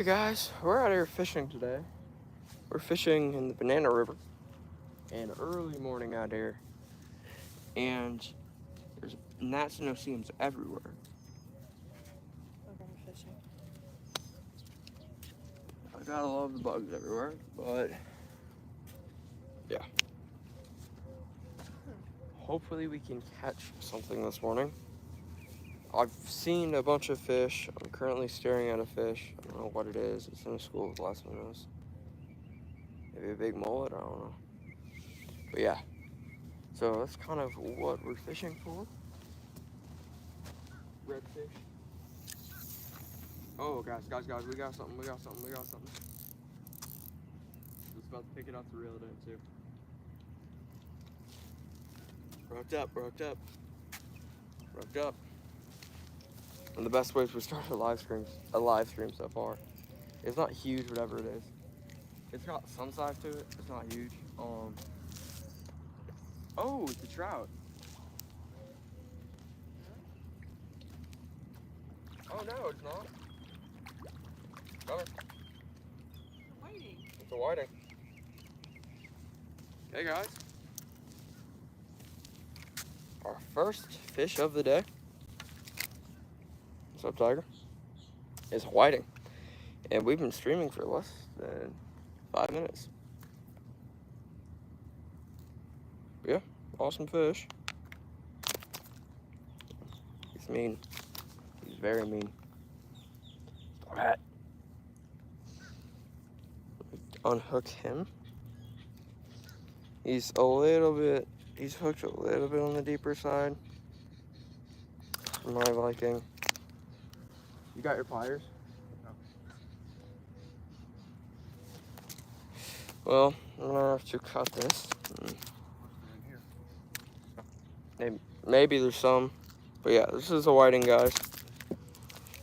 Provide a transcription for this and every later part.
Hey guys, we're out here fishing today. We're fishing in the Banana River, and early morning out here, and there's gnats and oceans everywhere. We're going fishing. I gotta love the bugs everywhere, but yeah. Hopefully we can catch something this morning. I've seen a bunch of fish. I'm currently staring at a fish. I don't know what it is. It's in a school with lots of nose. Maybe a big mullet, I don't know. But yeah, so that's kind of what we're fishing for. Redfish. Oh, guys, we got something. Just about to pick it up to reel it in, too. Broke up. And the best ways we started a live stream so far. It's not huge, whatever it is. It's got some size to it. It's not huge. Oh, it's a trout. Oh no, it's not. Coming. Waiting. It's a whiting. Hey guys. Our first fish of the day. What's up, Tiger? Is whiting. And we've been streaming for less than 5 minutes. But yeah, awesome fish. He's mean. He's very mean. Alright. Unhook him. He's hooked a little bit on the deeper side. For my liking. You got your pliers? No. Well, I'm gonna have to cut this. Maybe there's some. But yeah, this is a whiting, guys.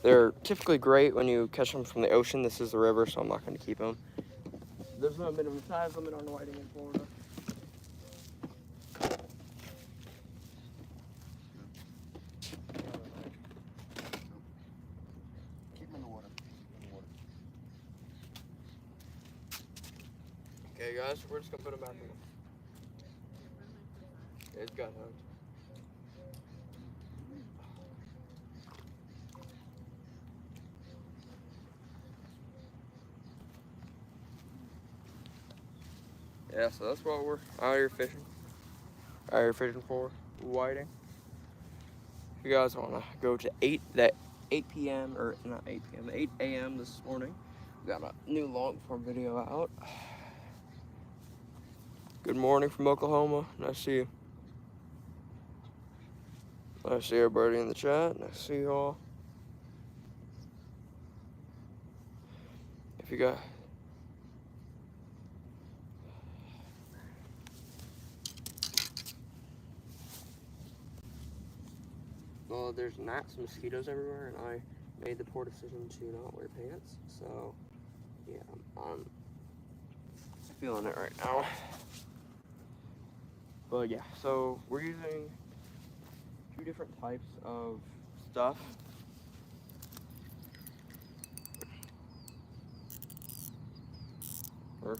They're typically great when you catch them from the ocean. This is the river, so I'm not going to keep them. There's no minimum size limit on whiting in Florida. Keep them in the water. Okay, guys, we're just going to put them back in. Okay, it's got hooked. Yeah, so that's what we're out here fishing. Out here fishing for whiting. If you guys want to go to 8 p.m. or not 8 p.m. 8 a.m. this morning, we got a new long form video out. Good morning from Oklahoma. Nice to see you. Nice to see everybody in the chat. Nice to see you all. If you got well, there's gnats and mosquitoes everywhere, and I made the poor decision to not wear pants. So, yeah, I'm feeling it right now. But yeah, so we're using 2 different types of stuff. Or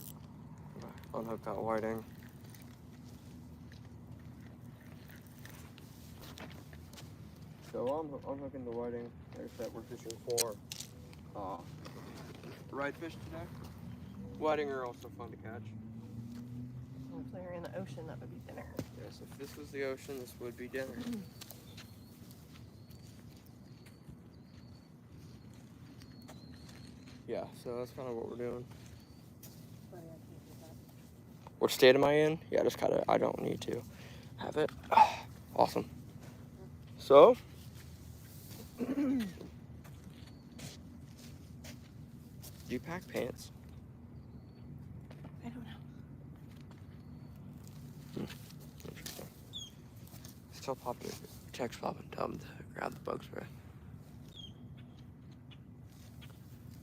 unhook that whiting. So I'm unhooking the whiting. Like I said, we're fishing for redfish today. Whiting are also fun to catch. If we were in the ocean, that would be dinner. Yes, if this was the ocean, this would be dinner. Yeah, so that's kind of what we're doing. What state am I in? Yeah, I don't need to have it. Awesome. So, do you pack pants? I don't know. Interesting. Still pop your text pop and tell them to grab the bug spray.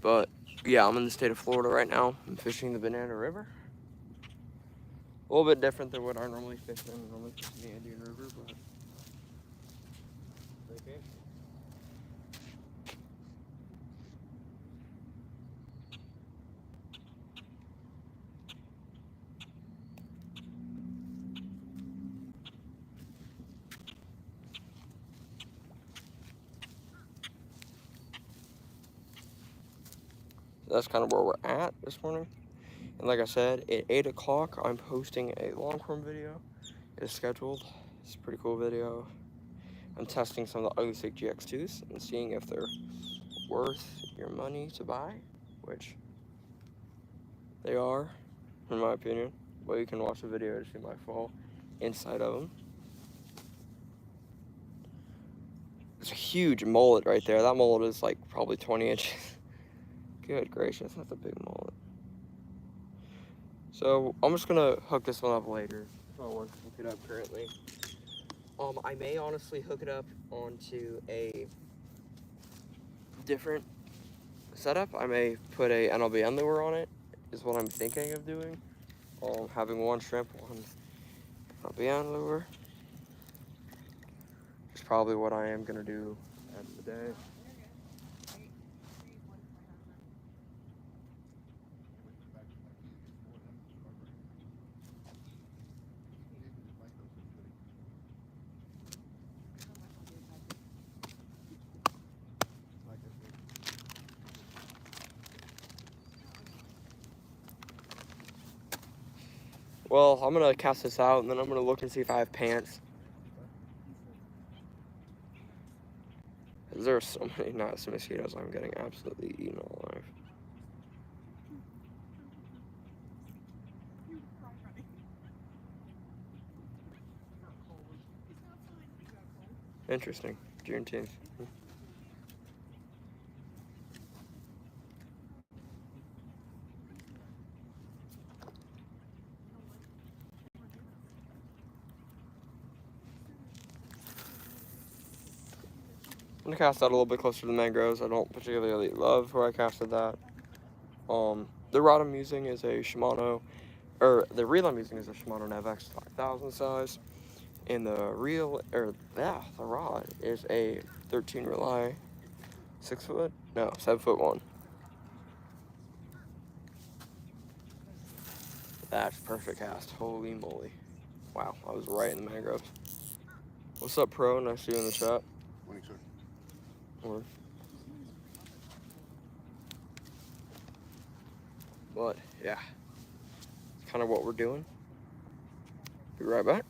But yeah, I'm in the state of Florida right now. I'm fishing the Banana River. A little bit different than what I normally fish in. I normally fish in the Indian River, but they fish. That's kind of where we're at this morning. And like I said, at 8 o'clock, I'm posting a long-form video. It is scheduled. It's a pretty cool video. I'm testing some of the Ugly Stick GX2s and seeing if they're worth your money to buy, which they are, in my opinion. But you can watch the video to see my full insight of them. There's a huge mullet right there. That mullet is like probably 20 inches. Good gracious, that's a big mullet. So I'm just gonna hook this one up later. I don't want to hook it up currently. I may honestly hook it up onto a different setup. I may put a NLBN lure on it, is what I'm thinking of doing. Having one shrimp, one NLBN lure. Is probably what I am gonna do at the end of the day. Well, I'm gonna cast this out and then I'm gonna look and see if I have pants. There are so many gnats and mosquitoes. I'm getting absolutely eaten alive. Interesting. Juneteenth. I'm gonna cast that a little bit closer to the mangroves. I don't particularly love where I casted that. The rod I'm using is a Shimano, or the reel I'm using is a Shimano NavX 5000 size, and the rod is a 13 Rely 7 foot 1. That's perfect cast. Holy moly! Wow, I was right in the mangroves. What's up, Pro? Nice to see you in the chat. Morning, sir. Or, but yeah, it's kind of what we're doing. Be right back.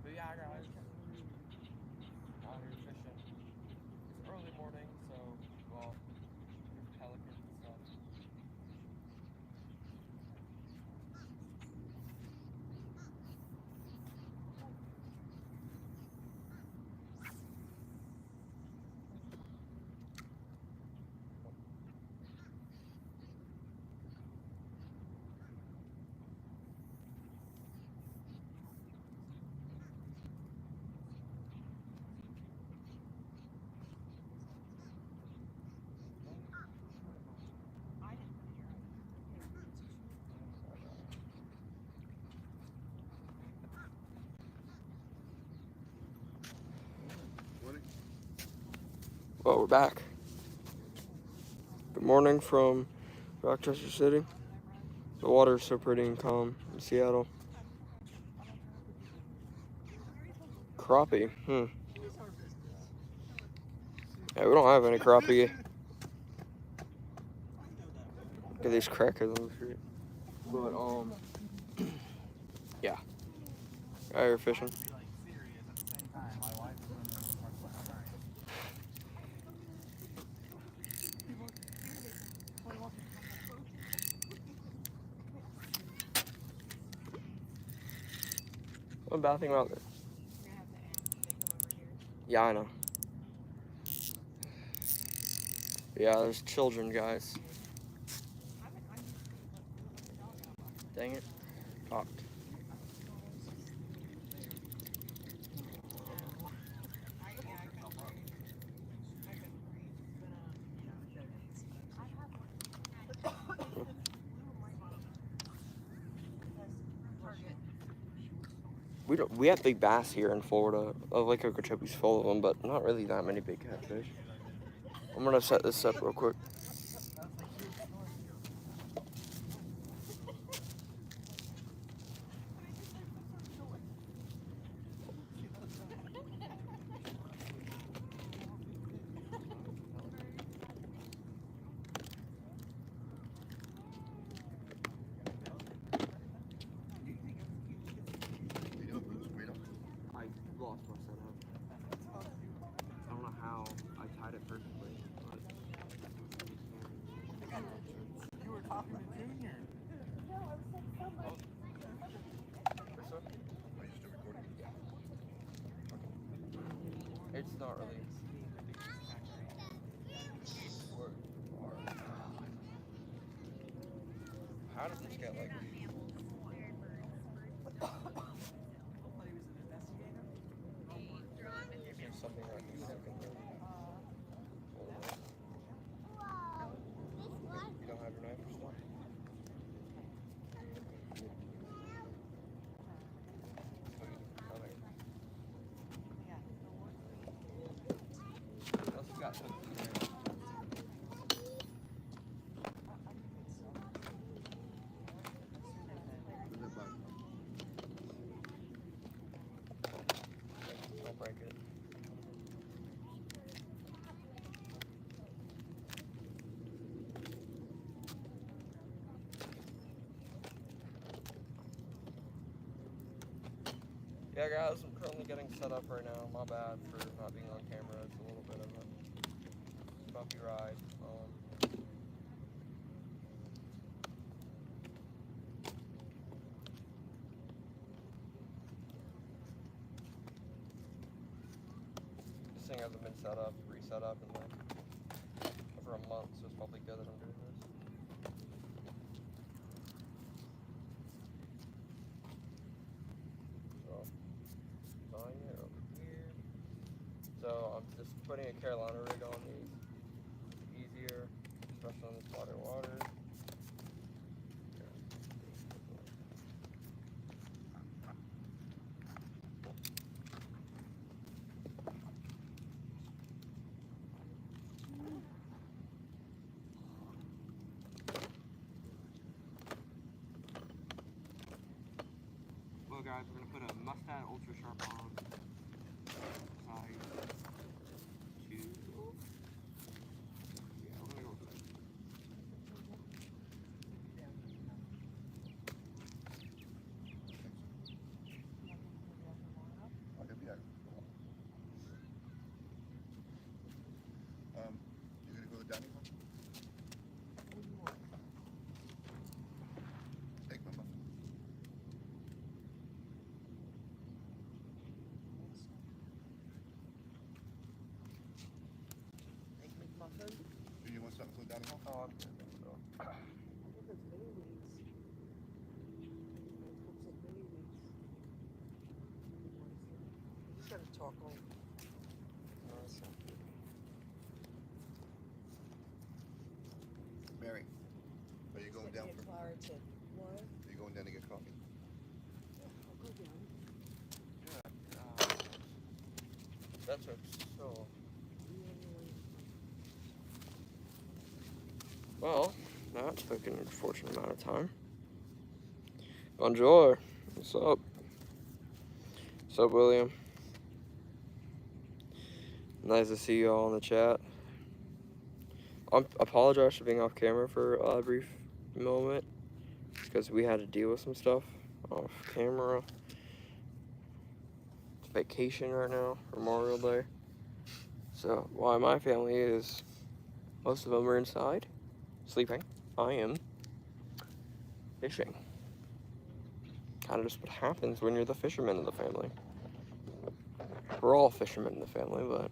But yeah, guys, out here fishing. It's early morning, so, well, there's pelicans and stuff. Well, we're back. Good morning from Rochester City. The water is so pretty and calm in Seattle. Crappie, Yeah, we don't have any crappie. Look at these crackers on the street. But, yeah. Out here fishing. What bad thing about this? Yeah, I know. Yeah, there's children, guys. Dang it. Talked. We have big bass here in Florida. Lake Okeechokee's full of them, but not really that many big catfish. I'm gonna set this up real quick. I lost my setup. I don't know how I tied it perfectly. You were talking to Junior. It's not really. How did this get like? Maybe it's something like this. You don't have your knife or stuff? Unless you got something there. Don't break it. Yeah, guys, I'm currently getting set up right now. My bad for not being on camera. It's a little bit of a bumpy ride. This thing hasn't been set up, reset up in like over a month, so it's probably good that I'm doing this. So, buying it over here. So I'm just putting a Carolina rig on these. It's easier, especially on this water. Well, guys, we're gonna put a Mustad Ultra Sharp on. Size 2. Yeah, we're gonna go with that. You gonna go to dining hall? Egg muffin. Egg McMuffin. Do you want something for the dining hall? Oh, I'm good. So. He's got to talk over. Mary, are you going down for? Claritin. What? Are you going down to get coffee? I'll go down. That took so. Well, that took an unfortunate amount of time. Bonjour. What's up? What's up, William? Nice to see you all in the chat. I apologize for being off camera for a brief moment because we had to deal with some stuff off camera. It's vacation right now, Memorial Day. So while my family is, most of them are inside, sleeping, I am fishing. Kind of just what happens when you're the fisherman of the family. We're all fishermen in the family, but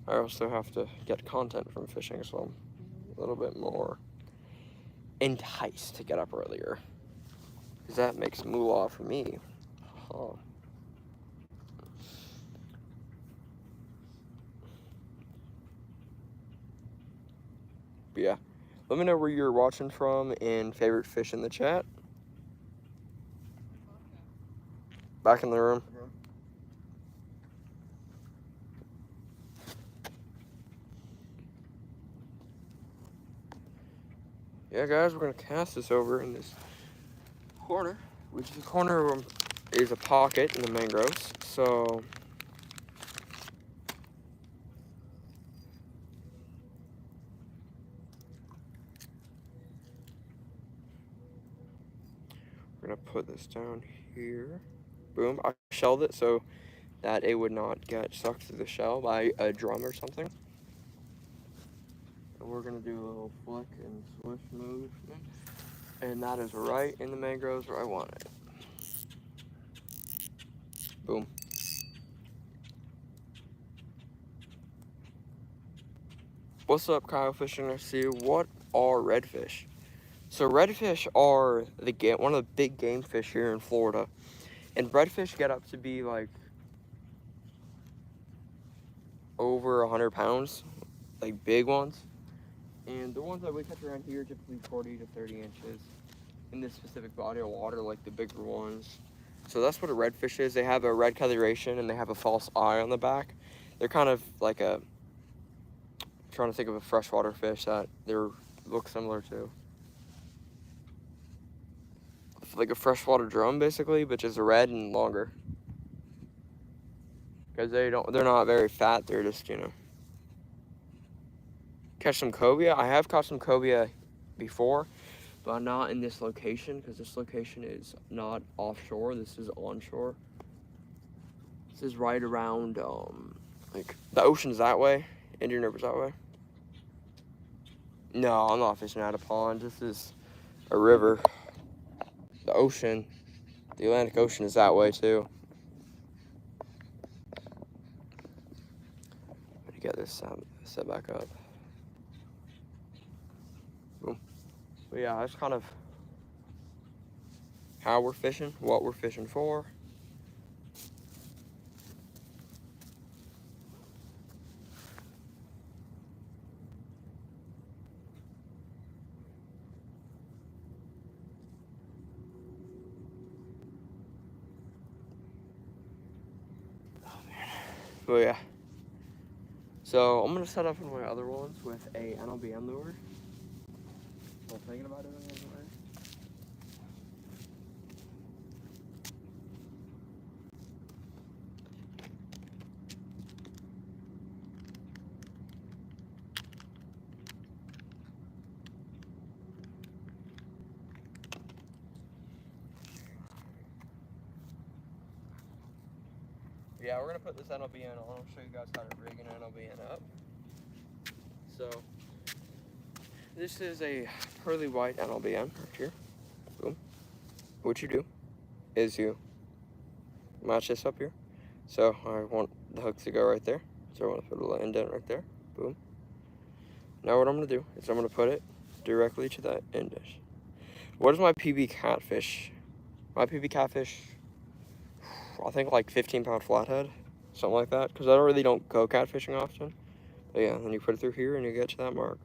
I also have to get content from fishing, so I'm a little bit more enticed to get up earlier. because that makes moolah for me. Huh. But yeah, let me know where you're watching from and favorite fish in the chat. Back in the room. Yeah, guys, we're gonna cast this over in this corner, which the corner is a pocket in the mangroves. So we're gonna put this down here. Boom. I shelled it so that it would not get sucked through the shell by a drum or something. And we're gonna do a little flick and swish movement. And that is right in the mangroves where I want it. Boom. What's up, Kyle Fishing SC? What are redfish? So redfish are one of the big game fish here in Florida. And redfish get up to be like over 100 pounds, like big ones. And the ones that we catch around here are typically 40 to 30 inches in this specific body of water, like the bigger ones. So that's what a redfish is. They have a red coloration and they have a false eye on the back. They're kind of like I'm trying to think of a freshwater fish that they look similar to. Like a freshwater drum, basically, but just red and longer. Because they're not very fat. They're just, catch some cobia. I have caught some cobia before, but not in this location, because this location is not offshore. This is onshore. This is right around, like, the ocean's that way. Indian River's that way. No, I'm not fishing at a pond. This is a river. The ocean, the Atlantic Ocean is that way, too. Let me get this set back up. Boom. But yeah, that's kind of how we're fishing, what we're fishing for. But yeah. So I'm gonna set up one of my other ones with a NLBN lure. I'm thinking about it anyway. Yeah, we're gonna put this NLBN on. I'll show you guys how to rig an NLBN up. So this is a pearly white NLBN right here. Boom. What you do is you match this up here. So I want the hook to go right there. So I want to put a little indent right there. Boom. Now what I'm gonna do is I'm gonna put it directly to that indent. What is my PB Catfish? My PB Catfish, I think like 15-pound flathead, something like that, because I really don't go catfishing often. But yeah, then you put it through here and you get to that mark.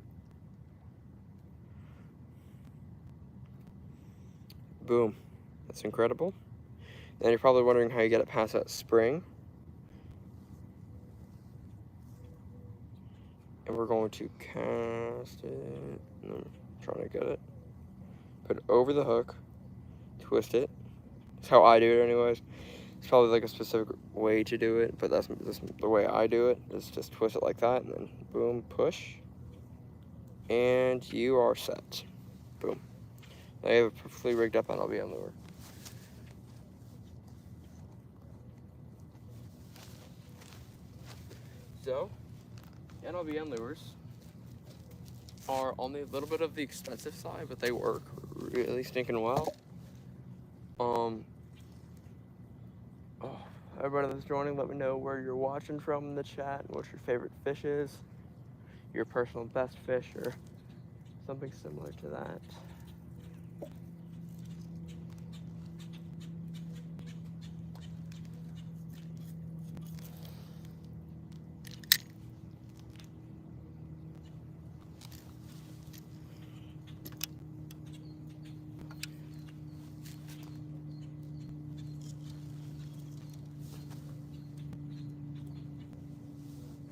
Boom. That's incredible. And you're probably wondering how you get it past that spring. And we're going to cast it. I'm trying to get it. Put it over the hook. Twist it. That's how I do it anyways. It's probably like a specific way to do it, but that's the way I do it. Is just twist it like that, and then boom, push, and you are set. Boom. Now you have a perfectly rigged up NLBN lure. So, NLBN lures are on the little bit of the expensive side, but they work really stinking well. Everybody that's joining, let me know where you're watching from in the chat and what your favorite fish is, your personal best fish, or something similar to that.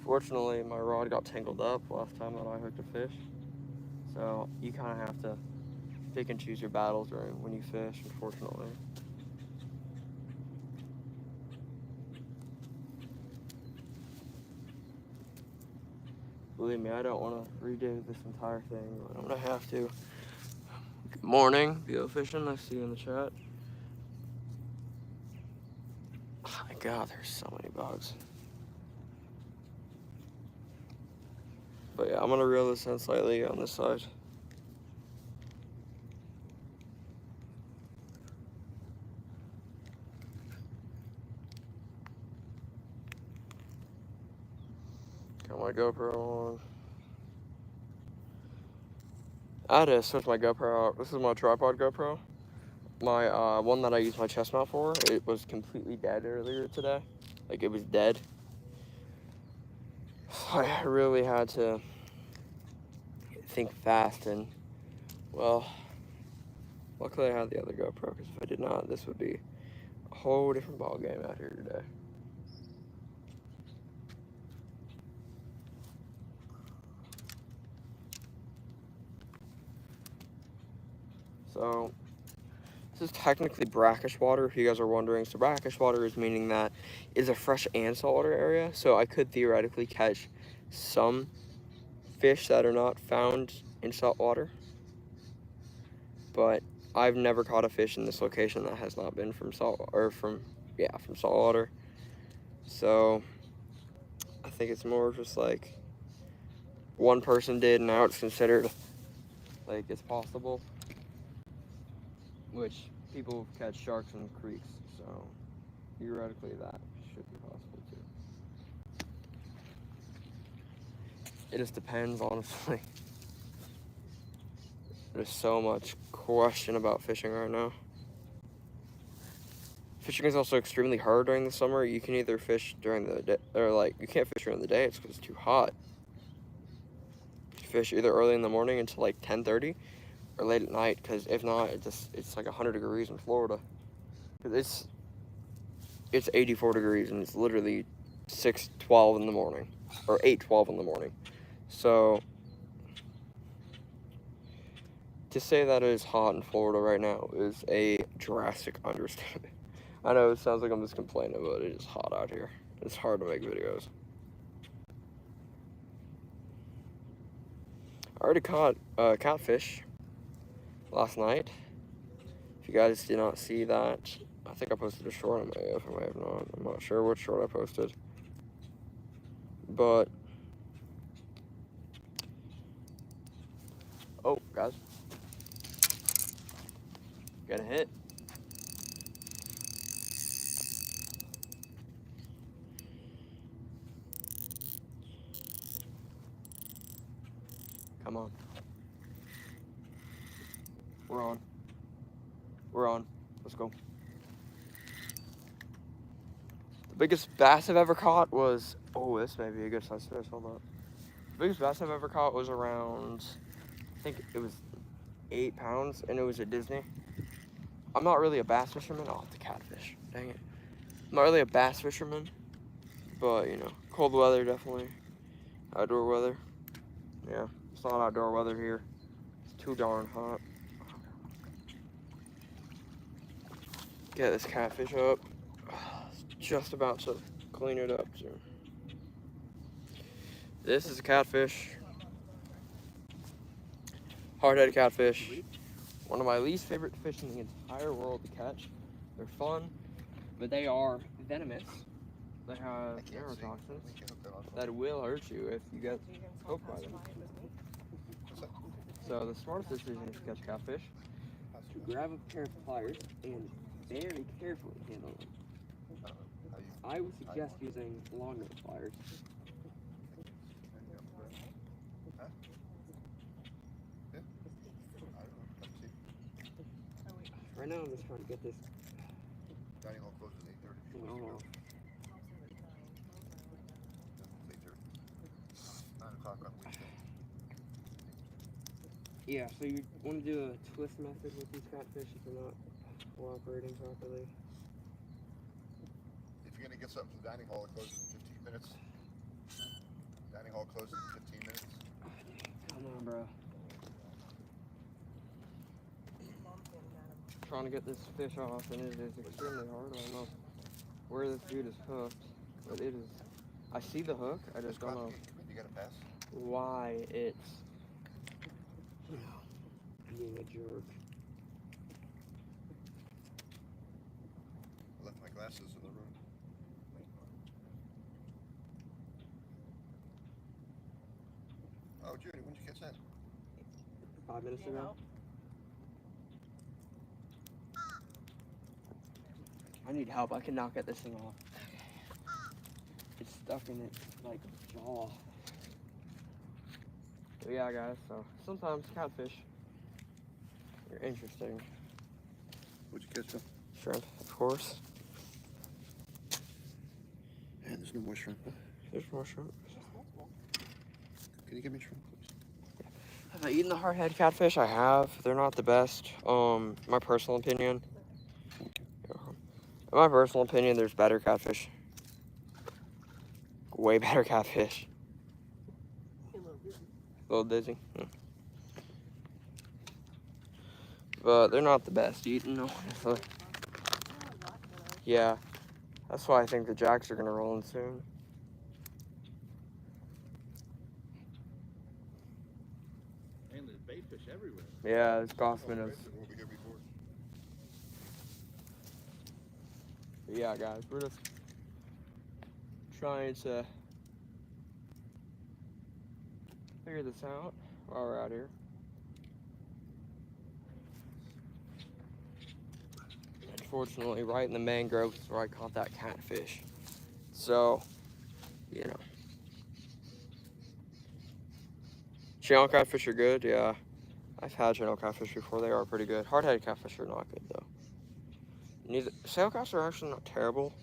Fortunately, my rod got tangled up last time that I hooked a fish. So you kind of have to pick and choose your battles during when you fish, unfortunately. Believe me, I don't want to redo this entire thing, but I'm going to have to. Good morning, BO Fishing. I see you in the chat. Oh my God, there's so many bugs. But yeah, I'm going to reel this in slightly on this side. Got my GoPro on. I had to switch my GoPro out. This is my tripod GoPro. My one that I use my chest mount for, it was completely dead earlier today. Like, it was dead. I really had to think fast, and well, luckily I had the other GoPro, because if I did not, this would be a whole different ball game out here today. So this is technically brackish water, if you guys are wondering. So brackish water is meaning that it's a fresh and saltwater area, so I could theoretically catch some fish that are not found in salt water, but I've never caught a fish in this location that has not been from salt, or from saltwater. So I think it's more just like one person did, and now it's considered like it's possible, which people catch sharks in creeks, so theoretically that should be possible too. It just depends, honestly. There's so much question about fishing right now. Fishing is also extremely hard during the summer. You can either fish during the day, or like you can't fish during the day. It's because it's too hot. You fish either early in the morning until like 10:30, or late at night. Because if not, it's like 100 degrees in Florida. Cause it's 84 degrees and it's literally 6:12 in the morning, or 8:12 in the morning. So to say that it is hot in Florida right now is a drastic understatement. I know it sounds like I'm just complaining, but it is hot out here. It's hard to make videos. I already caught catfish last night. If you guys did not see that, I think I posted a short. I may have not. I'm not sure which short I posted. But, oh, guys. Got a hit. Come on. We're on. We're on. Let's go. The biggest bass I've ever caught was, oh, this may be a good size fish. Hold on. The biggest bass I've ever caught was around, I think it was 8 pounds, and it was at Disney. I'm not really a bass fisherman. Oh, it's a catfish. Dang it. I'm not really a bass fisherman, but, you know, cold weather, definitely. Outdoor weather. Yeah, it's not outdoor weather here. It's too darn hot. Get this catfish up. Just about to clean it up, too. This is a catfish. Hard-headed catfish. One of my least favorite fish in the entire world to catch. They're fun, but they are venomous. They have neurotoxins that will hurt you if you get poked by them. So the smartest decision to catch catfish is to grab a pair of pliers and very carefully handle them. I would suggest using long nose pliers. Right now I'm just trying to get this. Dining hall closes at 8:30. Oh. 9 o'clock on weekday. Yeah, so you want to do a twist method with these catfish if they're not cooperating properly. If you're gonna get something from the dining hall, it closes in 15 minutes. Dining hall closes in 15 minutes. Come on, bro. Mom's getting at him. Trying to get this fish off, and it is extremely hard. I don't know where this dude is hooked, but it is. I see the hook. I just don't know You got a pass? why it's, being a jerk. I left my glasses in the room. Oh, Judy, when did you catch that? 5 minutes You ago. know? I need help. I cannot get this thing off. It's stuck in its like jaw. But yeah, guys. So sometimes catfish are interesting. What'd you catch, Phil? Shrimp, of course. Man, there's no more shrimp. There's more shrimp. Can you give me shrimp, please? Have I eaten the hardhead catfish? I have. They're not the best. My personal opinion. In my personal opinion, there's better catfish. Way better catfish. A little dizzy. Yeah. But they're not the best eating, honestly. Yeah. That's why I think the jacks are going to roll in soon. And there's baitfish everywhere. Yeah, it's Gossman Oh, is. over here before. But yeah, guys, we're just trying to figure this out while we're out here. Unfortunately, right in the mangroves is where I caught that catfish. So, you know. Channel catfish are good, yeah. I've had channel catfish before. They are pretty good. Hardhead catfish are not good, though. Sail catfish are actually not terrible.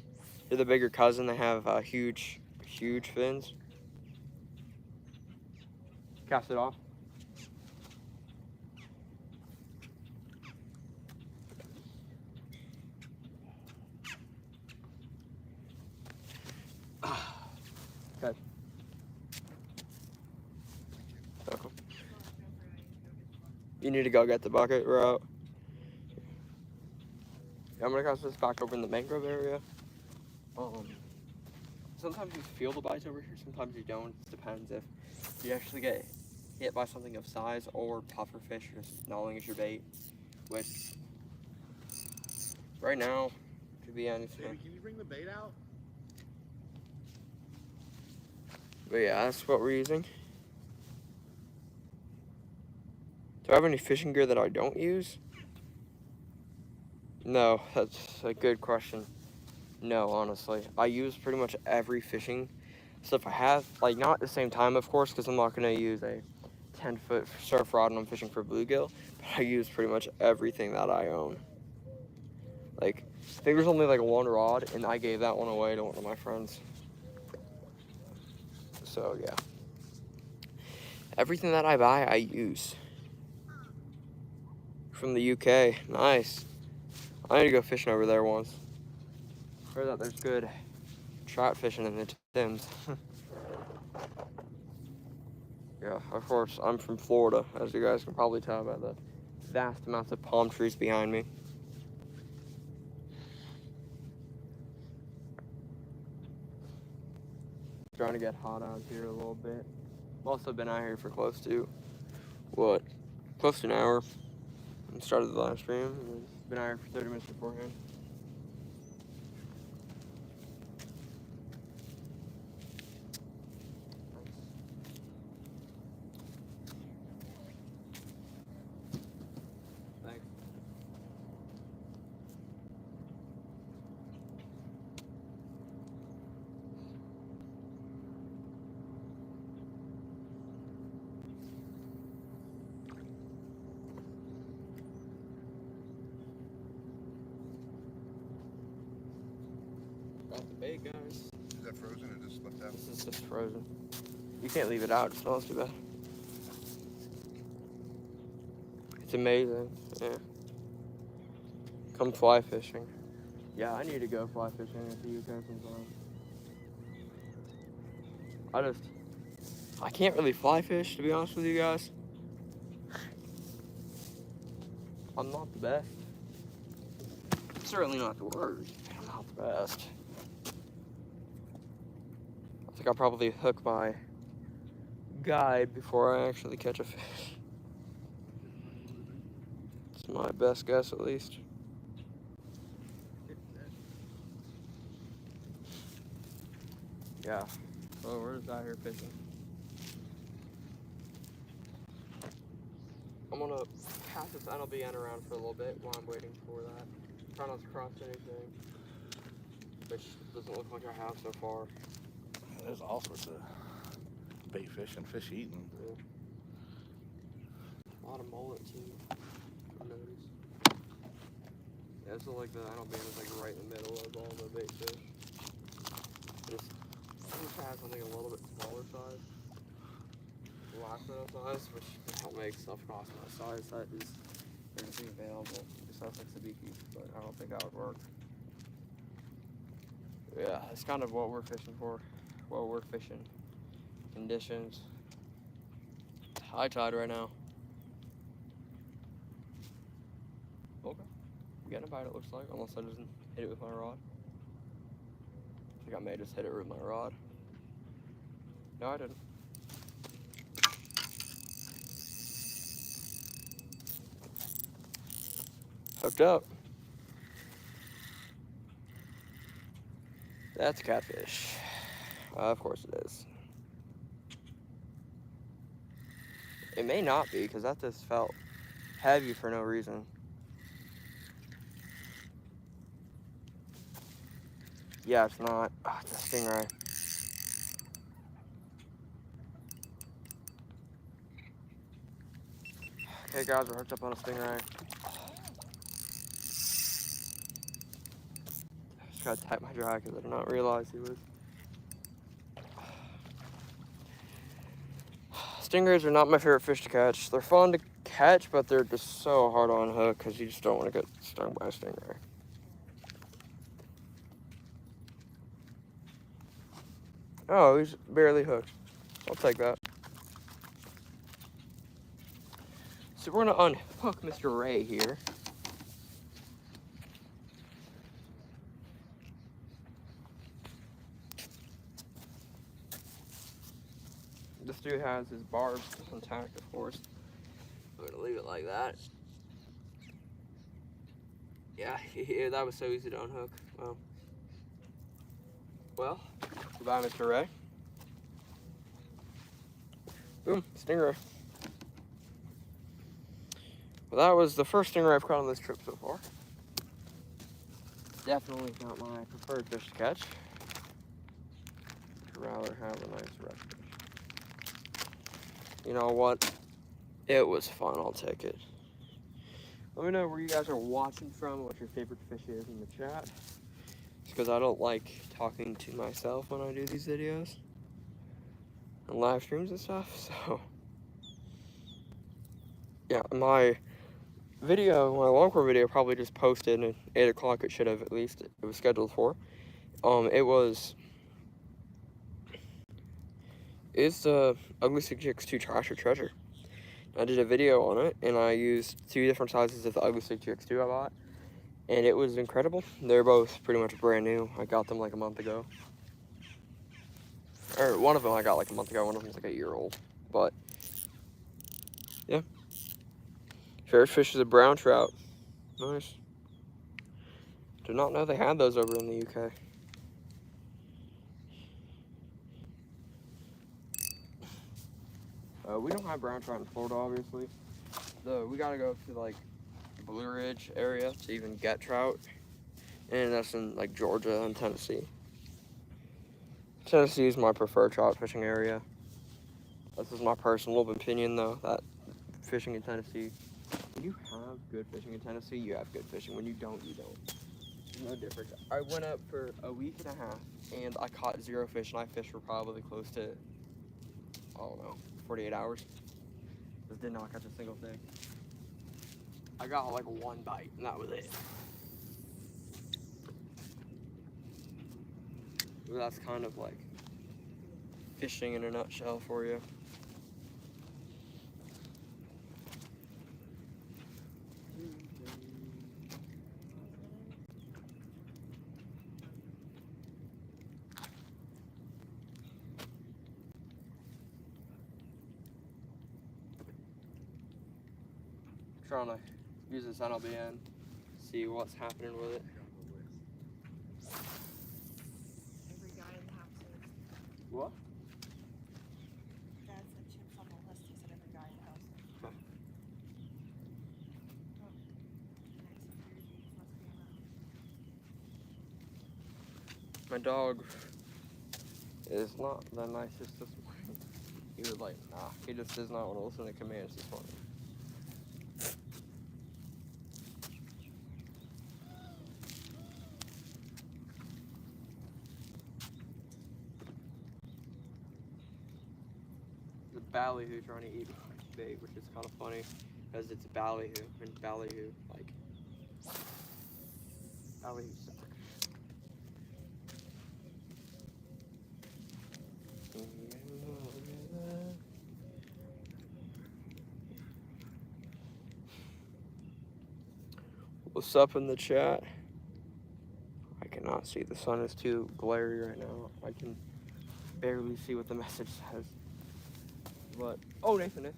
They're the bigger cousin. They have huge fins. Cast it off. Catch. Okay. You need to go get the bucket. We're out. Yeah, I'm gonna cast this back over in the mangrove area. Sometimes you feel the bites over here, sometimes you don't. It depends if you actually get hit by something of size or puffer fish just gnawing at your bait. Which, right now, could be anything. Baby, can you bring the bait out? But yeah, that's what we're using. Do I have any fishing gear that I don't use? No, that's a good question. No, honestly. I use pretty much every fishing stuff I have. Like, not at the same time, of course, because I'm not going to use a 10-foot surf rod when I'm fishing for bluegill. But I use pretty much everything that I own. Like, I think there's only like one rod, and I gave that one away to one of my friends. So, yeah. Everything that I buy, I use. From the UK. Nice. I need to go fishing over there once. Heard that there's good trout fishing in the Thames. Yeah, of course, I'm from Florida, as you guys can probably tell by the vast amounts of palm trees behind me. Trying to get hot out here a little bit. I've also been out here for close to an hour. I started the live stream and been out here for 30 minutes beforehand. Thanks. Got the bait, guys. Is that frozen or just left out? This is just frozen. You can't leave it out, it smells too bad. It's amazing, yeah. Come fly fishing. Yeah, I need to go fly fishing at the UK sometime. I can't really fly fish, to be honest with you guys. I'm not the best. Certainly not the worst. I'm not the best. I think I'll probably hook my guide before I actually catch a fish. It's my best guess, at least. Yeah. So we're just out here fishing. I'm gonna cast this NLBN around for a little bit while I'm waiting for that. Try not to cross anything, which doesn't look like I have so far. There's all sorts of bait fish and fish eating. Yeah. A lot of mullet too. I noticed. Yeah, so like the NLBN is like right in the middle of all the bait fish. Just have something a little bit smaller size. Last minnow size, which don't make stuff cost my size. That is readily available. Besides like sabiki, but I don't think that would work. Yeah, it's kind of what we're fishing for. What we're fishing. Conditions. High tide right now. Okay. I'm getting a bite, it looks like, unless I just hit it with my rod. I think I may just hit it with my rod. No, I didn't. Hooked up. That's a catfish. Of course it is. It may not be, because that just felt heavy for no reason. Yeah, it's not. Oh, it's a stingray. Okay, guys, we're hooked up on a stingray. I just gotta tap my dry because I did not realize he was. Stingrays are not my favorite fish to catch. They're fun to catch, but they're just so hard on hook because you just don't want to get stung by a stingray. Oh, he's barely hooked. I'll take that. So we're gonna unhook Mr. Ray here. This dude has his barbs intact, of course. I'm gonna leave it like that. Yeah, that was so easy to unhook. Well, goodbye, Mr. Ray. Boom, stingray. Well, that was the first stingray I've caught on this trip so far. Definitely not my preferred fish to catch. I'd rather have a nice redfish. You know what? It was fun, I'll take it. Let me know where you guys are watching from, what your favorite fish is in the chat. It's because I don't like talking to myself when I do these videos. And live streams and stuff, so. Yeah, my Longcore video probably just posted at 8 o'clock, it should have at least, it was scheduled for. It's the Ugly Stick Chicks 2 Trash or Treasure. I did a video on it, and I used 2 different sizes of the Ugly Stick Chicks 2 I bought, and it was incredible. They're both pretty much brand new. I got them like a month ago. Or one of them I got like a month ago, one of them's like a year old. But, yeah. Favorite fish is a brown trout. Nice. Did not know they had those over in the UK. We don't have brown trout in Florida, obviously. We gotta go to like Blue Ridge area to even get trout, and that's in like Georgia and Tennessee. Tennessee is my preferred trout fishing area. This is my personal opinion, though, that fishing in Tennessee, when you have good fishing in Tennessee, you have good fishing. When you don't, you don't. No difference. I went up for a week and a half, and I caught 0 fish, and I fished for probably close to, I don't know, 48 hours. Just did not catch a single thing. I got like 1 bite, and that was it. That's kind of like fishing in a nutshell for you. Trying to use this NLBN, see what's happening with it. Every guy in the house is. What? Dad said chips on the list. He said every guy in the house is. Huh. Oh. Nice and dirty. Must be enough. My dog is not the nicest this morning. He was like, nah, he just does not want to listen to commands this morning. The ballyhoo trying to eat my bait, which is kind of funny because it's ballyhoo, and ballyhoo, like, ballyhoo suck. What's up in the chat? I cannot see. The sun is too glary right now. I can barely see what the message says. But, oh, Nathan.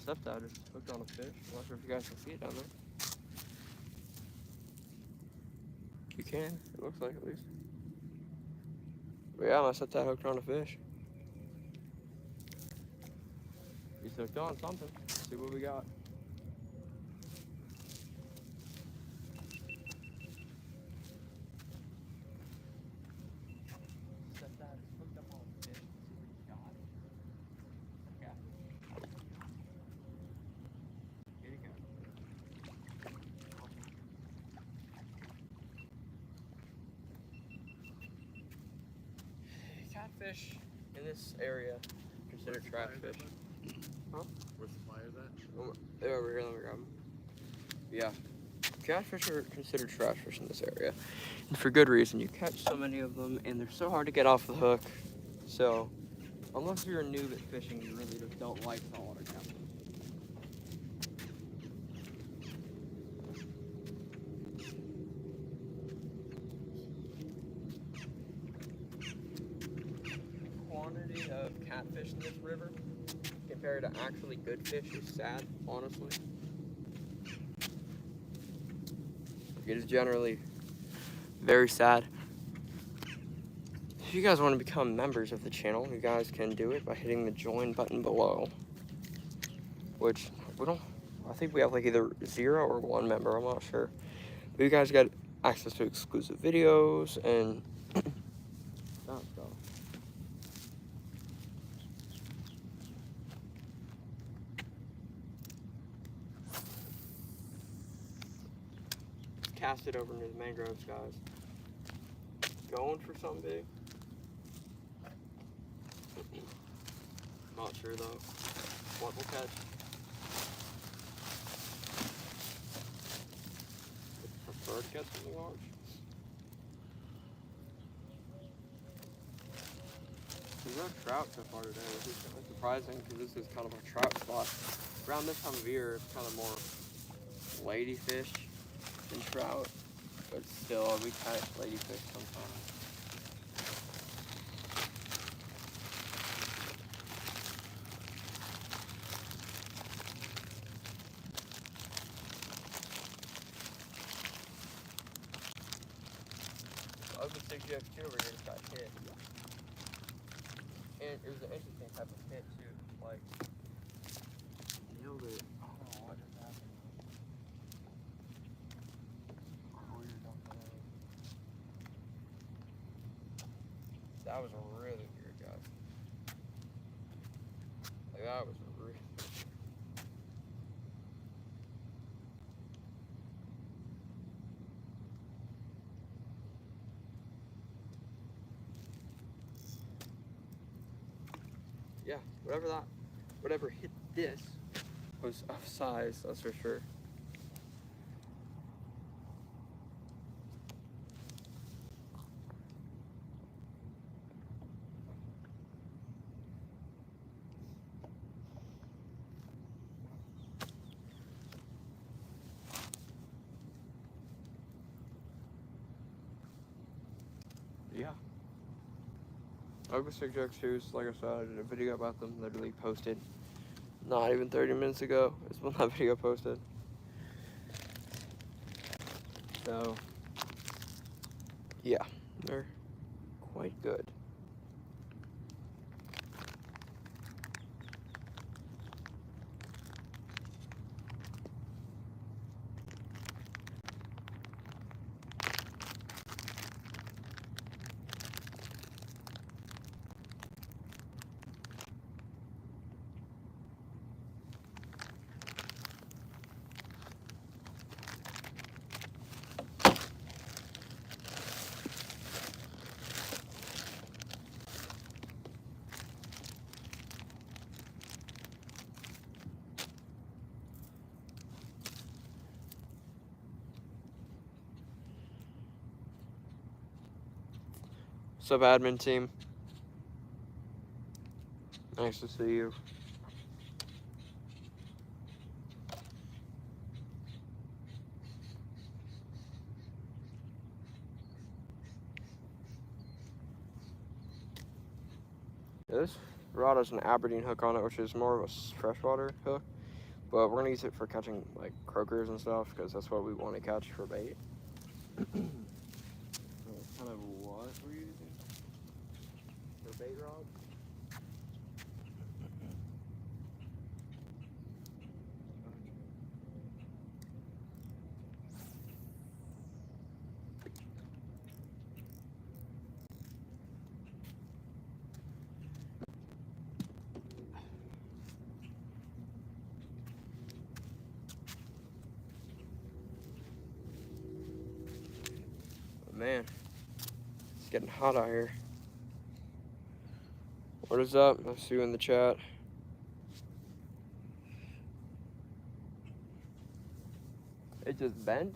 Stepdad just hooked on a fish. I'm not sure if you guys can see it down there. You can. It looks like at least. But yeah, my stepdad hooked on a fish. He's hooked on something. Let's see what we got. Stepdad is hooked up on a fish. Let's see what he got. Yeah. Here you go. Catfish in this area considered trash fish. Huh? Where's the pliers at? They're over here, let me grab them. Yeah. Catfish are considered trash fish in this area. And for good reason. You catch so many of them and they're so hard to get off the hook. So, unless you're a noob at fishing, you really just don't like saltwater catfish. Quantity of catfish in this river compared to actually good fish is sad, honestly. It is generally very sad. If you guys want to become members of the channel, you guys can do it by hitting the join button below. Which, I think we have like either 0 or 1 member, I'm not sure. But you guys get access to exclusive videos and that stuff. Cast it over into the mangroves, guys. Going for something big. Not sure though. What we'll catch. Prefer to catch something large. There's no trout so far today, which is kind of surprising because this is kind of a trout spot. Around this time of year, it's kind of more ladyfish than trout, but still, we catch ladyfish sometimes. Ugly 6GX2 over here just got hit. And it was an interesting type of hit too. Like, nailed it. I don't know what just happened. That was really weird, guys. Like, that was really weird. Yeah, whatever hit this was of size, that's for sure. Yeah. Ugly Stick Jokes too, like I said, I did a video about them, literally posted not even 30 minutes ago is when that video posted. So, yeah, they're quite good. What's up, admin team? Nice to see you. This rod has an Aberdeen hook on it, which is more of a freshwater hook, but we're gonna use it for catching like croakers and stuff because that's what we want to catch for bait. That's kind of what we're using for bait rod. Man, it's getting hot out here. What is up? I see you in the chat. It just bent?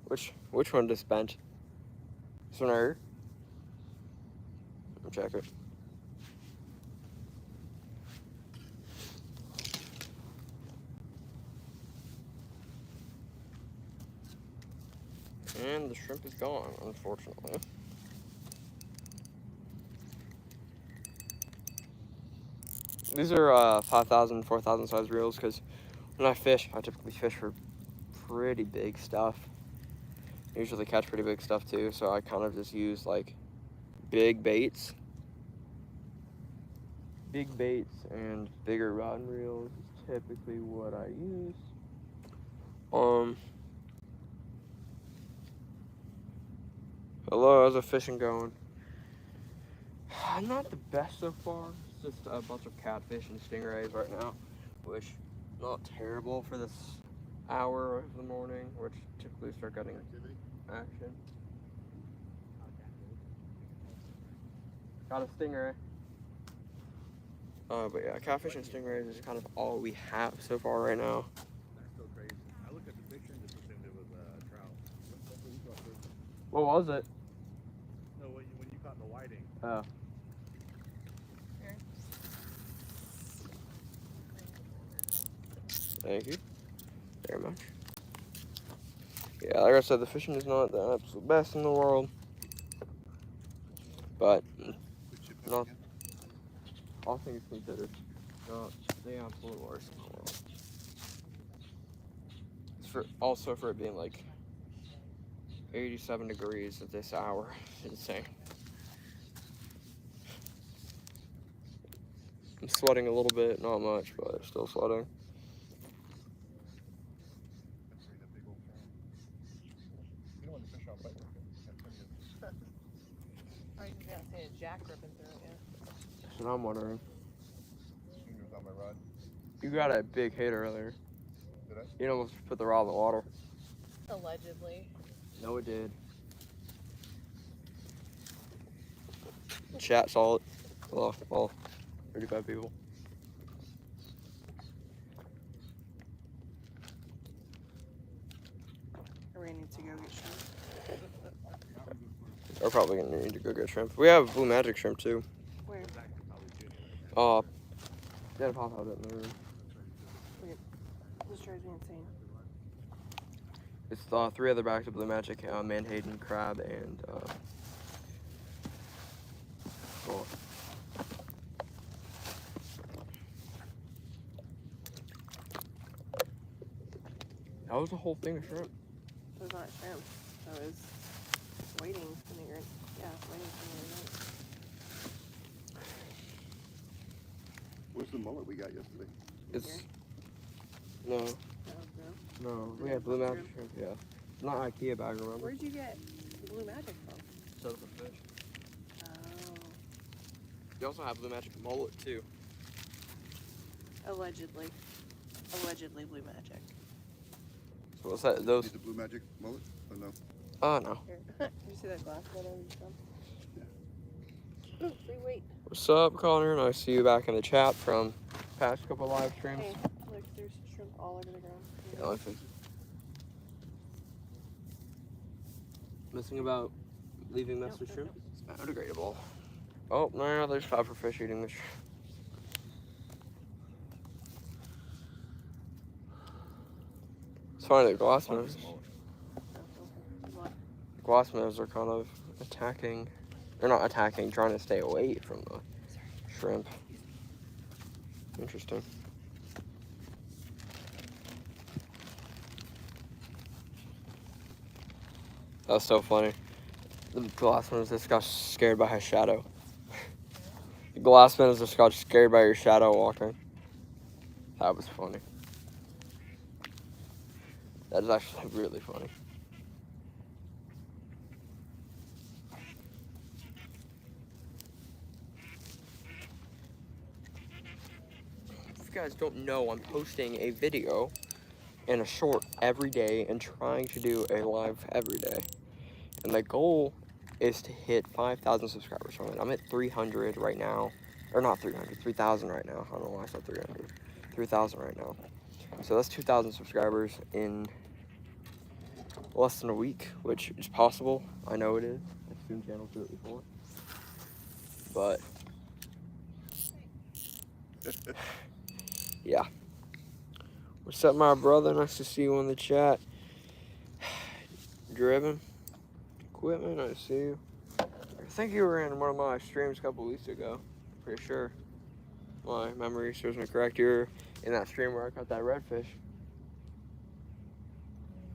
Which one just bent? This one right here? Let me check it. And the shrimp is gone, unfortunately. These are 5,000, 4,000 size reels because when I fish, I typically fish for pretty big stuff. I usually catch pretty big stuff too, so I kind of just use like big baits. Big baits and bigger rod and reels is typically what I use. Hello, how's the fishing going? Not the best so far. It's just a bunch of catfish and stingrays right now, which not terrible for this hour of the morning, which typically start getting action. Got a stingray. But yeah, catfish and stingrays is kind of all we have so far right now. That's so crazy. I looked at the picture and just assumed it was a trout. What was it? No, when you caught the whiting. Oh. Thank you very much. Yeah, like I said, the fishing is not the absolute best in the world, but not all things considered, not the absolute worst in the world. It's also for it being like 87 degrees at this hour. It's insane. I'm sweating a little bit, not much, but still sweating. I was gonna say a jack ripping through it, yeah. That's what I'm wondering. Fingers on my rod. You got a big hit earlier. Did I? You almost put the rod in the water. Allegedly. No, it did. Chat saw it. Well, all 35 people. Are we gonna need to go get shrimp? We're probably gonna need to go get shrimp. We have blue magic shrimp too. Where? Gotta pop out in the room. This drives me insane. It's 3 other bags of blue magic, Manhattan, crab, and That was a whole thing of shrimp. It was not shrimp. I was waiting for the waiting for the Where's the mullet we got yesterday? It's no, night. no. We had blue magic shrimp. Yeah, not IKEA bag. Remember? Where'd you get blue magic from? Silver fish. Oh. You also have blue magic mullet too. Allegedly. Allegedly blue magic. So what's that? Those? Need the blue magic mullet? Oh no. Oh no. Here. Did you see that glass that I was from? Yeah. Ooh, free weight. What's up, Connor? Nice to see you back in the chat from past couple live streams. Hey, look, there's shrimp all over the ground. Yeah, I think missing about leaving mess with shrimp. It's biodegradable. Oh no, there's fish eating the shrimp. It's funny, the glass minnows. Glass minnows are kind of attacking. They're not attacking, trying to stay away from the shrimp. Interesting. That was so funny. The glass minnows just got scared by his shadow. The glass minnows just got scared by your shadow walking. That was funny. That is actually really funny. If you guys don't know, I'm posting a video and a short every day and trying to do a live every day. And the goal is to hit 5,000 subscribers from it. I'm at 300 right now. Or not 300, 3,000 right now. I don't know why I said 300. 3,000 right now. So that's 2,000 subscribers in less than a week, which is possible. I know it is. I've seen channels do it before. But yeah. What's up, my brother? Nice to see you in the chat. Driven equipment, I see you. I think you were in one of my streams a couple weeks ago. Pretty sure. My memory serves me correct. You were in that stream where I caught that redfish.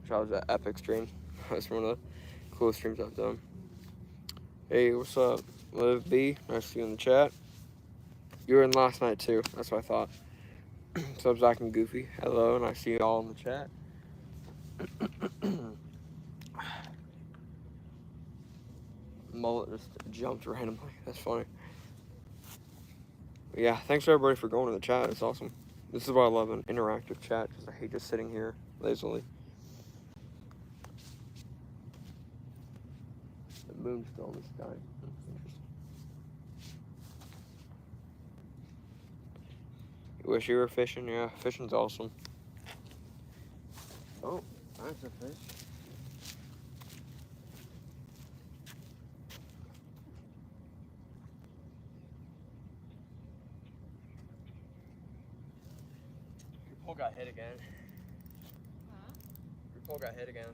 Which was an epic stream. That's one of the coolest streams I've done. Hey, what's up? Liv B, nice to see you in the chat. You were in last night too, that's what I thought. So I'm Zach and Goofy. Hello, and I see you all in the chat. Mullet just jumped randomly. That's funny. But yeah, thanks everybody for going to the chat. It's awesome. This is why I love an interactive chat, because I hate just sitting here lazily. The moon's still in the sky. You wish you were fishing? Yeah, fishing's awesome. Oh, that's a fish. Your pole got hit again. Huh? Your pole got hit again.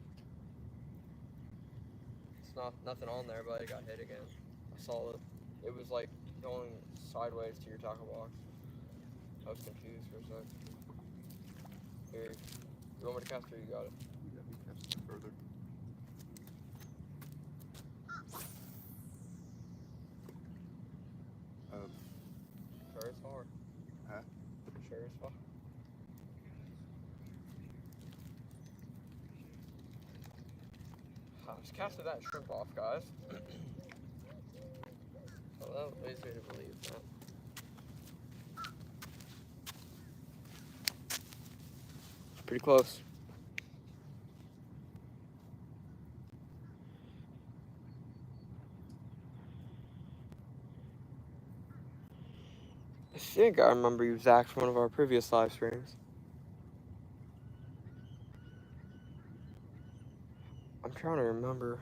It's nothing on there, but it got hit again. I saw it. It was like going sideways to your tackle box. I was confused for a sec. Here, you want me to cast or you got it? Yeah, we cast it further. Sure it's hard. Huh? Sure it's hard. I just casted that shrimp off, guys. So that leads me to believe that. Pretty close. I think I remember you, Zach, from one of our previous live streams. I'm trying to remember.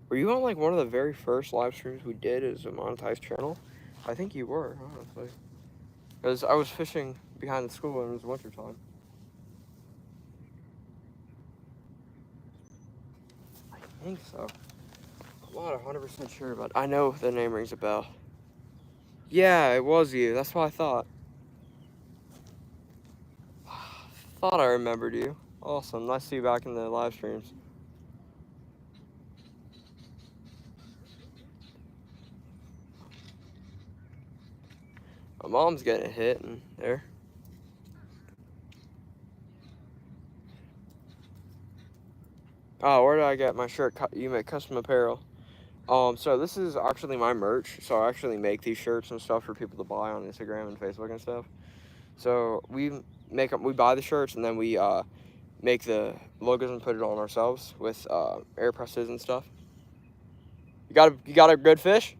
Were you on like one of the very first live streams we did as a monetized channel? I think you were, honestly. Because I was fishing behind the school and it was wintertime. I think so. I'm not 100% sure, but I know the name rings a bell. Yeah, it was you. That's what I thought. Thought I remembered you. Awesome. Nice to see you back in the live streams. My mom's getting a hit in there. Oh, where did I get my shirt? You make custom apparel. So this is actually my merch. So I actually make these shirts and stuff for people to buy on Instagram and Facebook and stuff. So we buy the shirts and then we make the logos and put it on ourselves with air presses and stuff. You got a good fish?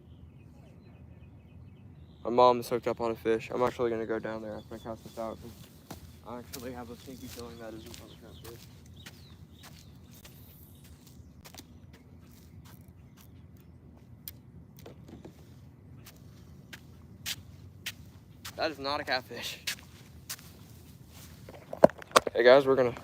My mom is hooked up on a fish. I'm actually gonna go down there after I cast this out. I actually have a sneaky feeling that isn't on the catfish. That is not a catfish. Hey guys, we're gonna.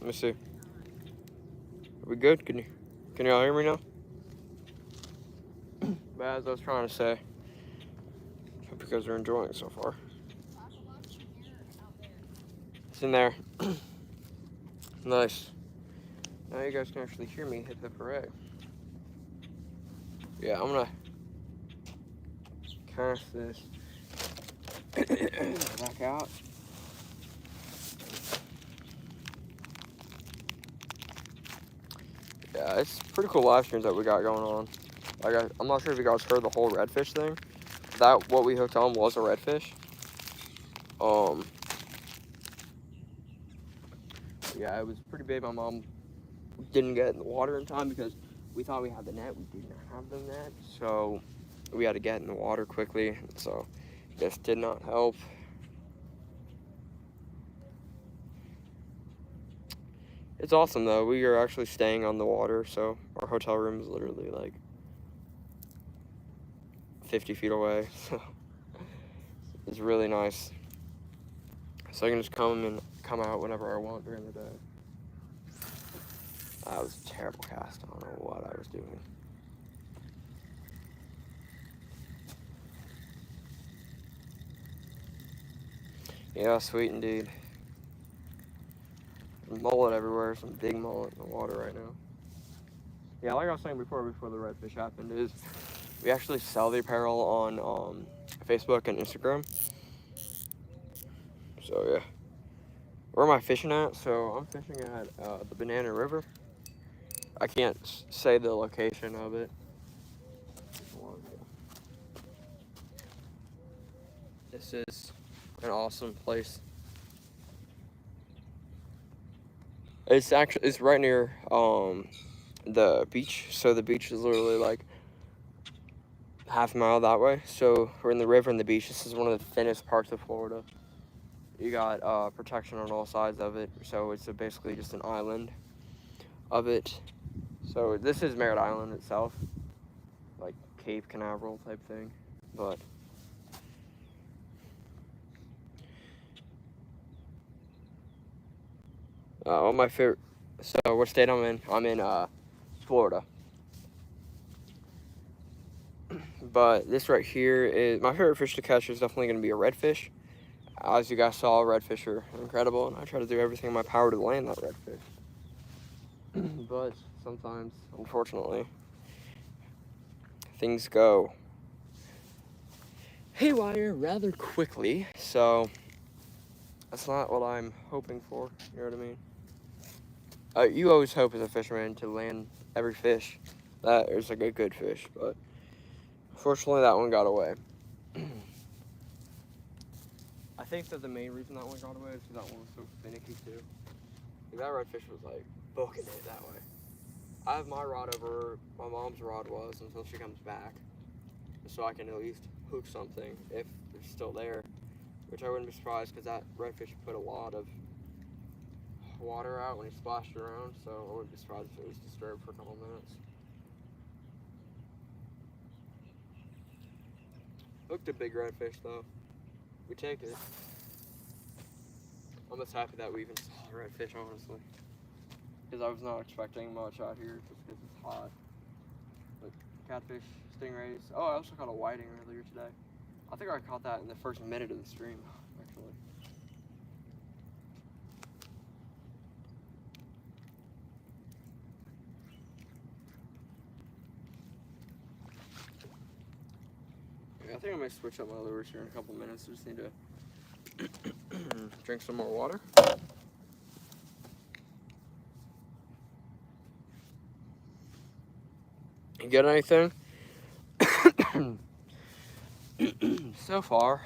Let me see. Are we good? Can y'all hear me now? But as I was trying to say, hope you guys are enjoying it so far. It's in there. Nice. Now you guys can actually hear me. Hip hip hooray. Yeah, I'm gonna cast this back out. Yeah, it's pretty cool live streams that we got going on. Like, I'm not sure if you guys heard the whole redfish thing. What we hooked on was a redfish. Yeah, it was pretty big. My mom didn't get in the water in time because we thought we had the net. We did not have the net, so we had to get in the water quickly. So this did not help. It's awesome though. We are actually staying on the water, so our hotel room is literally like 50 feet away. So it's really nice. So I can just come out whenever I want during the day. That was a terrible cast. I don't know what I was doing. Yeah, sweet indeed. Mullet everywhere, some big mullet in the water right now. Yeah, like I was saying before the redfish happened, is we actually sell the apparel on Facebook and Instagram. So yeah. Where am I fishing at? So I'm fishing at the Banana River. I can't say the location of it. This is an awesome place. It's right near the beach. So the beach is literally like half a mile that way. So we're in the river and the beach. This is one of the thinnest parts of Florida. You got protection on all sides of it. So it's basically just an island of it. So this is Merritt Island itself, like Cape Canaveral type thing, but one of my favorite. So what state I'm in? I'm in Florida. But this right here is my favorite fish to catch. Is definitely going to be a redfish. As you guys saw, redfish are incredible, and I try to do everything in my power to land that redfish. But sometimes, unfortunately, things go haywire rather quickly. So that's not what I'm hoping for. You know what I mean? You always hope as a fisherman to land every fish that is like a good fish, but unfortunately that one got away. I think that the main reason that one got away is because that one was so finicky too. That redfish was like booking it that way. I have my rod over my mom's rod was until she comes back, so I can at least hook something if it's still there, which I wouldn't be surprised because that redfish put a lot of water out when he splashed around, so I wouldn't be surprised if it was disturbed for a couple minutes. Hooked a big redfish though. We take it. I'm just happy that we even saw a redfish, honestly, because I was not expecting much out here just because it's hot. But catfish, stingrays. Oh, I also caught a whiting earlier today. I think I caught that in the first minute of the stream, actually. Yeah, I think I might switch up my lures here in a couple minutes. I just need to drink some more water. You get anything? So far,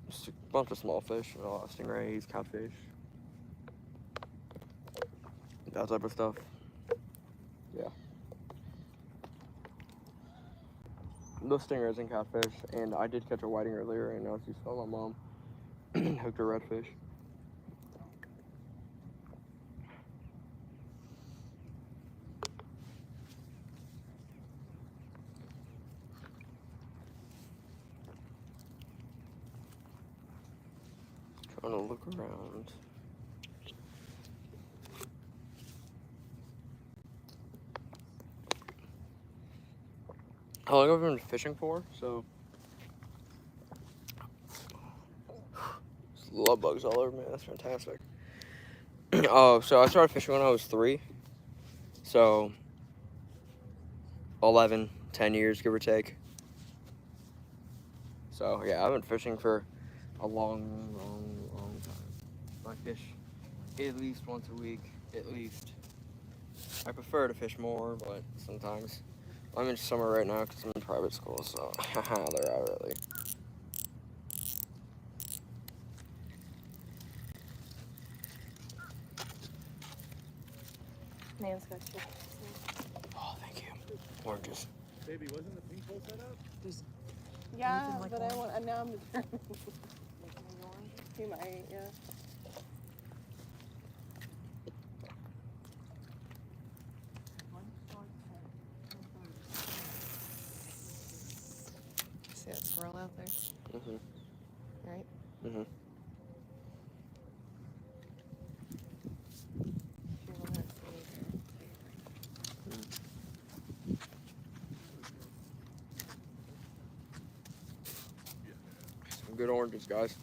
just a bunch of small fish, a lot of stingrays, catfish, that type of stuff. Yeah. Those stingrays and catfish, and I did catch a whiting earlier, and as you saw, my mom hooked a redfish. Trying to look around. How long have I been fishing for? So, love bugs all over me. That's fantastic. Oh, so I started fishing when I was 3. So, 11, 10 years, give or take. So, yeah, I've been fishing for a long time. I fish at least once a week, at least. I prefer to fish more, but sometimes. I'm in summer right now because I'm in private school, so they're out early. Nan's got you. Oh, thank you. Oranges. Baby, wasn't the pink pole set up? Yeah, Anything like but orange? I want. Now I'm determined. He might, yeah. See that squirrel out there? Mhm. Right? good oranges, guys.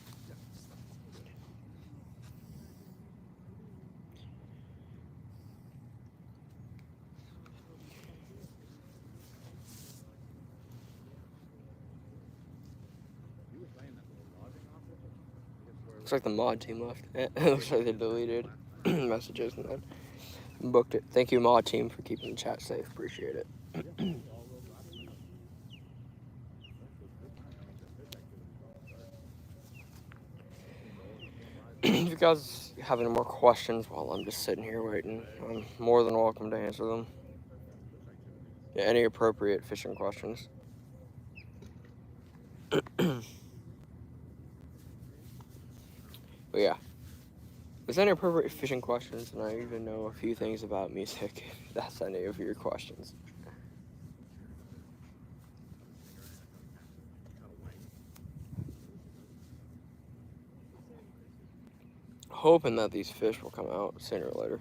Looks like the mod team left. It looks like they deleted messages and then booked it. Thank you, mod team, for keeping the chat safe. Appreciate it. If you guys have any more questions while I'm just sitting here waiting, I'm more than welcome to answer them. Yeah, any appropriate fishing questions. But yeah, if there's any appropriate fishing questions, and I even know a few things about music, if that's any of your questions. Hoping that these fish will come out sooner or later.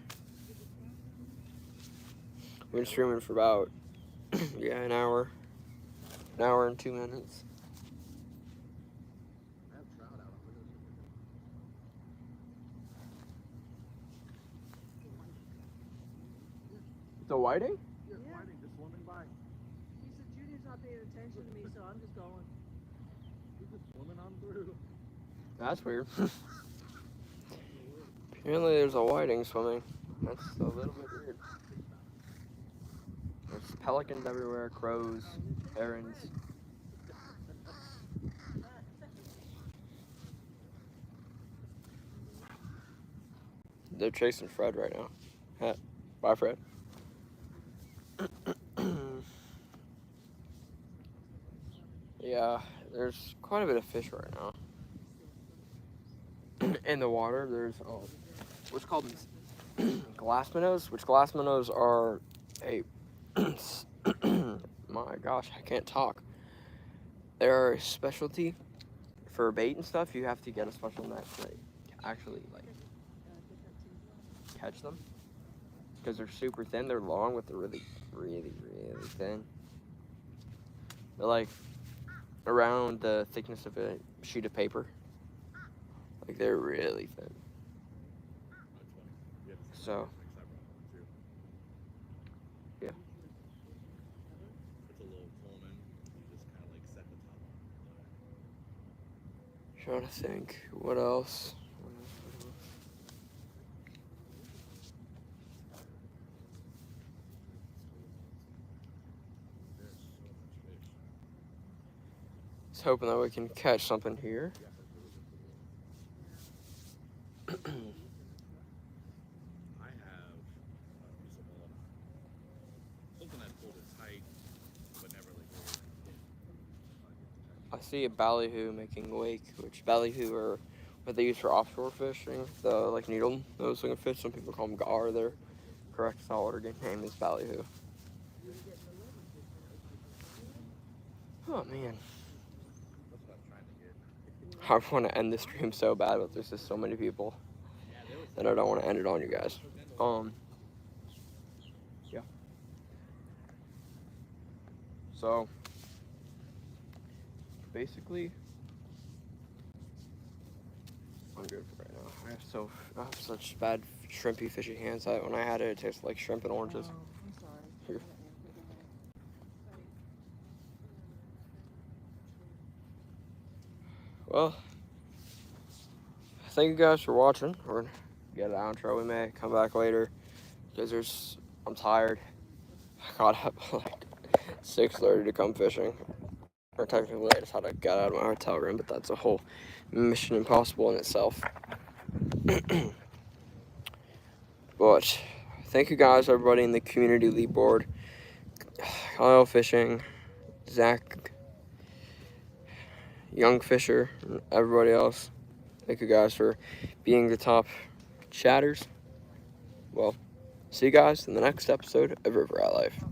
We've been streaming for about, an hour and 2 minutes. The whiting? Yeah, whiting just swimming by. He said Judy's not paying attention to me, so I'm just going. He's just swimming on through. That's weird. Apparently there's a whiting swimming. That's a little bit weird. There's pelicans everywhere, crows, herons. They're chasing Fred right now. Bye, Fred. Yeah, there's quite a bit of fish right now. In the water, there's what's called glass minnows, which glass minnows are a my gosh, I can't talk. They're a specialty for bait and stuff. You have to get a special net to actually catch them because they're super thin. They're long, but they're really, really, really thin. They're like around the thickness of a sheet of paper. Like they're really thin. So yeah. It's a little Coleman. You just kind of like set the top on. Trying to think. What else? There's so much fish. Just hoping that we can catch something here. I have a piece of mullet. Something that pulled it tight, but never like really. I see a ballyhoo making wake, which ballyhoo are what they use for offshore fishing. The like needle nose looking fish. Some people call them gar. Their correct saltwater name is ballyhoo. Oh man. That's what I'm trying to get. I want to end this stream so bad, but there's just so many people that I don't want to end it on you guys. Yeah. So, basically, I'm good for right now. I have such bad shrimpy, fishy hands that when I had it, it tasted like shrimp and oranges. Oh, I'm sorry. Here. Well, thank you guys for watching. We're gonna get an outro. We may come back later because I'm tired. I got up like 6:30 to come fishing. Or technically, I just had to get out of my hotel room, but that's a whole mission impossible in itself. But thank you guys, everybody in the community lead board. Kyle Fishing, Zach, Young Fisher, and everybody else. Thank you guys for being the top chatters. Well, see you guys in the next episode of River Rat Life.